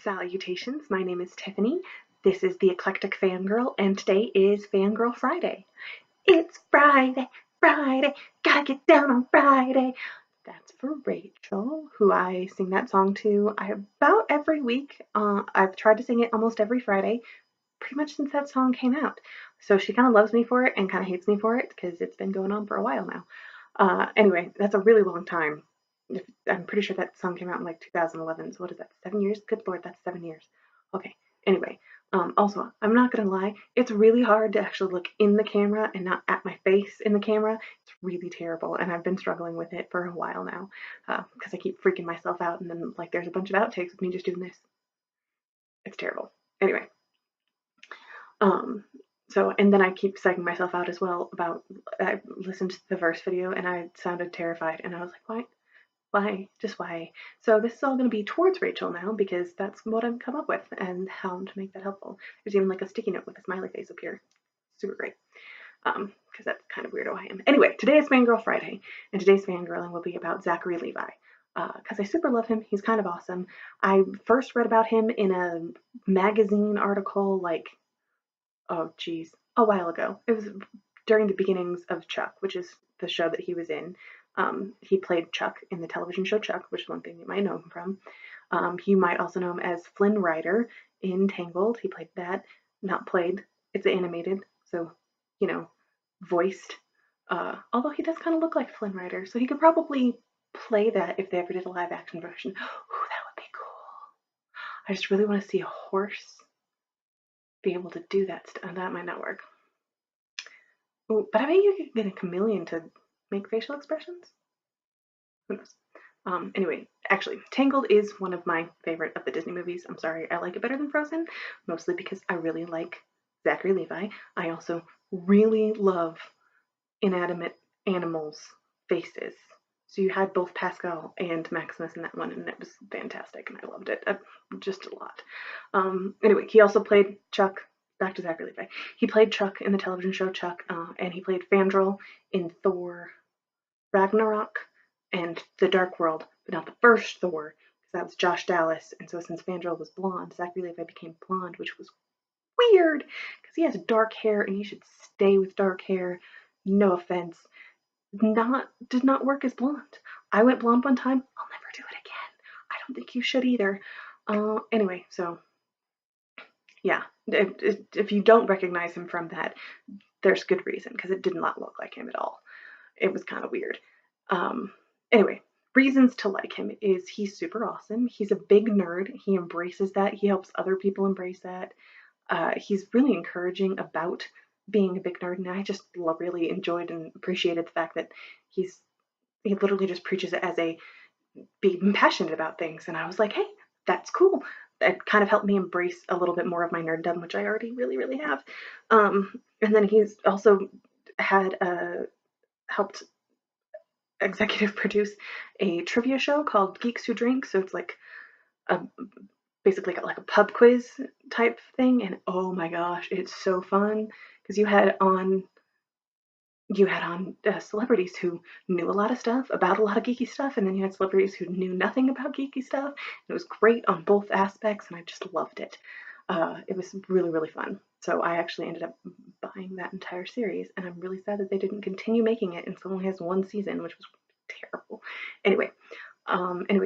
Salutations, my name is Tiffany. This is the Eclectic Fangirl, and today is Fangirl Friday. It's Friday, Friday, gotta get down on Friday. That's for Rachel, who I sing that song to about every week. I've tried to sing it almost every Friday, pretty much since that song came out. So she kind of loves me for it and kind of hates me for it because it's been going on for a while now. Anyway, that's a really long time. I'm pretty sure that song came out in like 2011. So what is that? 7 years? Good Lord, that's 7 years. Okay. Anyway, also, I'm not gonna lie, it's really hard to actually look in the camera and not at my face in the camera. It's really terrible, and I've been struggling with it for a while now because I keep freaking myself out, and then like there's a bunch of outtakes of me just doing this. It's terrible. Anyway, um, so and then I keep psyching myself out as well about I listened to the verse video and I sounded terrified, and I was like, why? Why? Just why? So this is all going to be towards Rachel now because that's what I've come up with and how to make that helpful. There's even like a sticky note with a smiley face up here. Super great. Because that's kind of weird who I am. Anyway, today is Fangirl Friday, and today's fangirling will be about Zachary Levi. Because I super love him. He's kind of awesome. I first read about him in a magazine article like, oh geez, a while ago. It was during the beginnings of Chuck, which is the show that he was in. He played Chuck in the television show Chuck, which is one thing you might know him from. You might also know him as Flynn Rider in Tangled. He played that. Not played. It's animated, so, you know, voiced. Although he does kind of look like Flynn Rider, so he could probably play that if they ever did a live action version. Ooh, that would be cool. I just really want to see a horse be able to do that stuff. That might not work. Ooh, but I bet you could get a chameleon to make facial expressions. Who knows? Anyway, actually, Tangled is one of my favorite of the Disney movies. I'm sorry, I like it better than Frozen, mostly because I really like Zachary Levi. I also really love inanimate animals' faces. So you had both Pascal and Maximus in that one, and it was fantastic, and I loved it just a lot. Anyway, he also played Chuck. Back to Zachary Levi. He played Chuck in the television show Chuck, and he played Fangirl in Thor Ragnarok and The Dark World, but not the first Thor, because that was Josh Dallas. And so since Fangirl was blonde, Zachary Levi became blonde, which was weird because he has dark hair and he should stay with dark hair. No offense. Did not work as blonde. I went blonde one time. I'll never do it again. I don't think you should either. Anyway, so yeah, if you don't recognize him from that, there's good reason because it did not look like him at all. It was kind of weird. Anyway, reasons to like him is he's super awesome. He's a big nerd. He embraces that. He helps other people embrace that. He's really encouraging about being a big nerd, and I just really enjoyed and appreciated the fact that he literally just preaches it as a being passionate about things. And I was like, hey, that's cool. That kind of helped me embrace a little bit more of my nerddom, which I already really, really have. And then he's also had helped executive produce a trivia show called Geeks Who Drink. So it's like a basically like a pub quiz type thing, and oh my gosh, it's so fun because you had on celebrities who knew a lot of stuff about a lot of geeky stuff, and then you had celebrities who knew nothing about geeky stuff. It was great on both aspects, and I just loved it. It was really, really fun. So I actually ended up buying that entire series, and I'm really sad that they didn't continue making it, and so it only has one season, which was terrible. Anyway,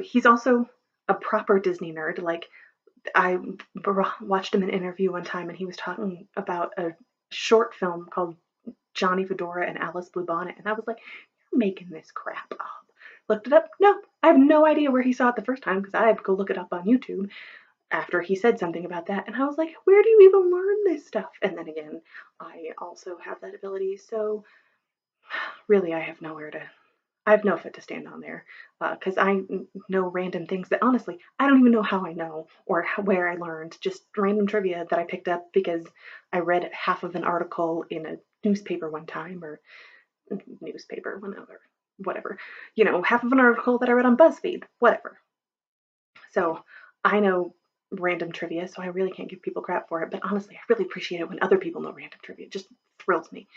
he's also a proper Disney nerd. Like I watched him in an interview one time, and he was talking about a short film called Johnny Fedora and Alice Bluebonnet, and I was like, "You're making this crap up." Looked it up. No, I have no idea where he saw it the first time because I had to go look it up on YouTube after he said something about that, and I was like, "Where do you even learn this stuff?" And then again, I also have that ability, so really, I have no foot to stand on there because I know random things that honestly I don't even know how I know or where I learned. Just random trivia that I picked up because I read half of an article in a newspaper one time or newspaper, whatever. You know, half of an article that I read on BuzzFeed, whatever. So I know random trivia, so I really can't give people crap for it. But honestly, I really appreciate it when other people know random trivia. It just thrills me.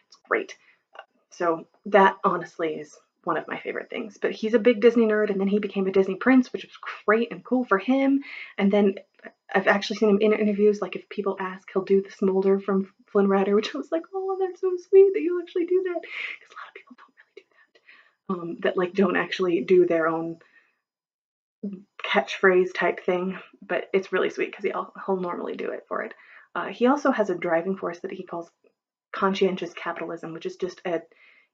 It's great. So that honestly is one of my favorite things. But he's a big Disney nerd, and then he became a Disney prince, which was great and cool for him. And then I've actually seen him in interviews. Like if people ask, he'll do the smolder from Flynn Rider, which I was like, oh, that's so sweet that you actually do that. Because a lot of people don't really do that. That like don't actually do their own catchphrase type thing, but it's really sweet because he'll normally do it for it. He also has a driving force that he calls conscientious capitalism, which is just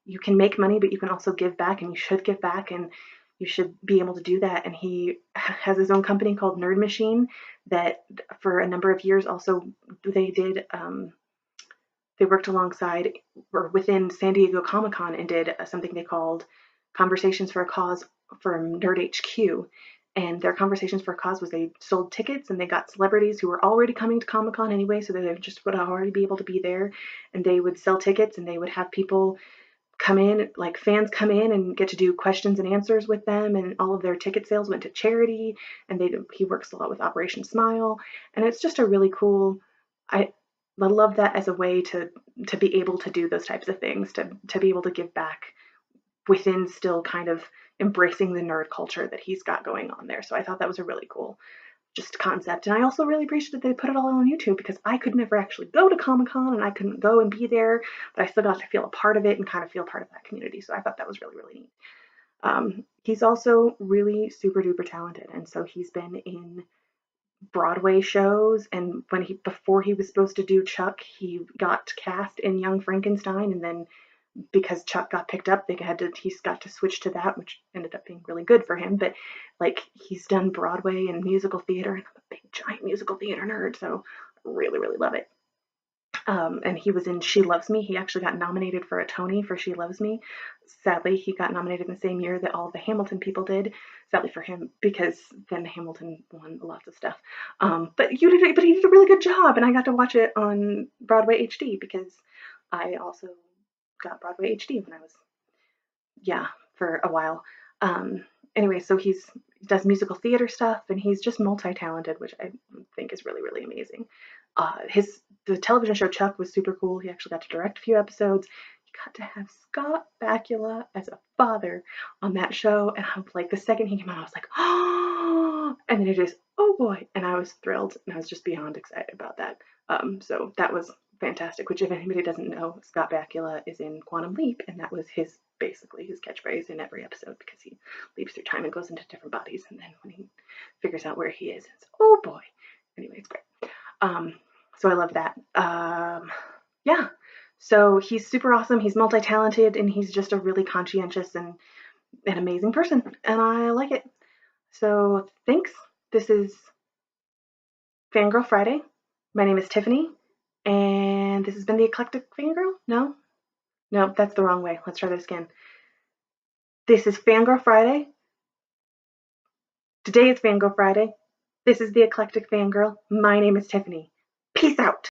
you can make money, but you can also give back, and you should give back, and you should be able to do that. And he has his own company called Nerd Machine that for a number of years also they did they worked alongside or within San Diego Comic-Con and did something they called Conversations for a Cause for Nerd HQ. And their Conversations for a Cause was they sold tickets and they got celebrities who were already coming to Comic-Con anyway, so they just would already be able to be there. And they would sell tickets and they would have people come in, like fans come in and get to do questions and answers with them, and all of their ticket sales went to charity. And he works a lot with Operation Smile, and it's just a really cool. I love that as a way to be able to do those types of things, to be able to give back within still kind of embracing the nerd culture that he's got going on there. So I thought that was a really cool just concept. And I also really appreciate that they put it all on YouTube because I could never actually go to Comic-Con and I couldn't go and be there, but I still got to feel a part of it and kind of feel part of that community. So I thought that was really, really neat. He's also really super duper talented. And so he's been in Broadway shows, and before he was supposed to do Chuck, he got cast in Young Frankenstein, and then because Chuck got picked up, he's got to switch to that, which ended up being really good for him. But like he's done Broadway and musical theater, and I'm a big giant musical theater nerd, so I really, really love it. And he was in She Loves Me. He actually got nominated for a Tony for She Loves Me. Sadly, he got nominated in the same year that all the Hamilton people did. Sadly for him, because then Hamilton won lots of stuff. But he did a really good job, and I got to watch it on Broadway HD because I also got Broadway HD when I was, for a while. Anyway, so he does musical theater stuff, and he's just multi-talented, which I think is really, really amazing. The television show Chuck was super cool. He actually got to direct a few episodes. He got to have Scott Bakula as a father on that show, and I was like, the second he came out, I was like, oh, and then it just, oh boy, and I was thrilled, and I was just beyond excited about that. So that was fantastic. Which, if anybody doesn't know, Scott Bakula is in Quantum Leap, and that was basically his catchphrase in every episode because he leaps through time and goes into different bodies, and then when he figures out where he is, it's oh boy. Anyway, it's great. So I love that. Yeah. So he's super awesome. He's multi-talented, and he's just a really conscientious and an amazing person, and I like it. So thanks. This is Fangirl Friday. My name is Tiffany, and this has been the Eclectic Fangirl. No, that's the wrong way. Let's try this again. This is Fangirl Friday. Today is Fangirl Friday. This is the Eclectic Fangirl. My name is Tiffany. Peace out.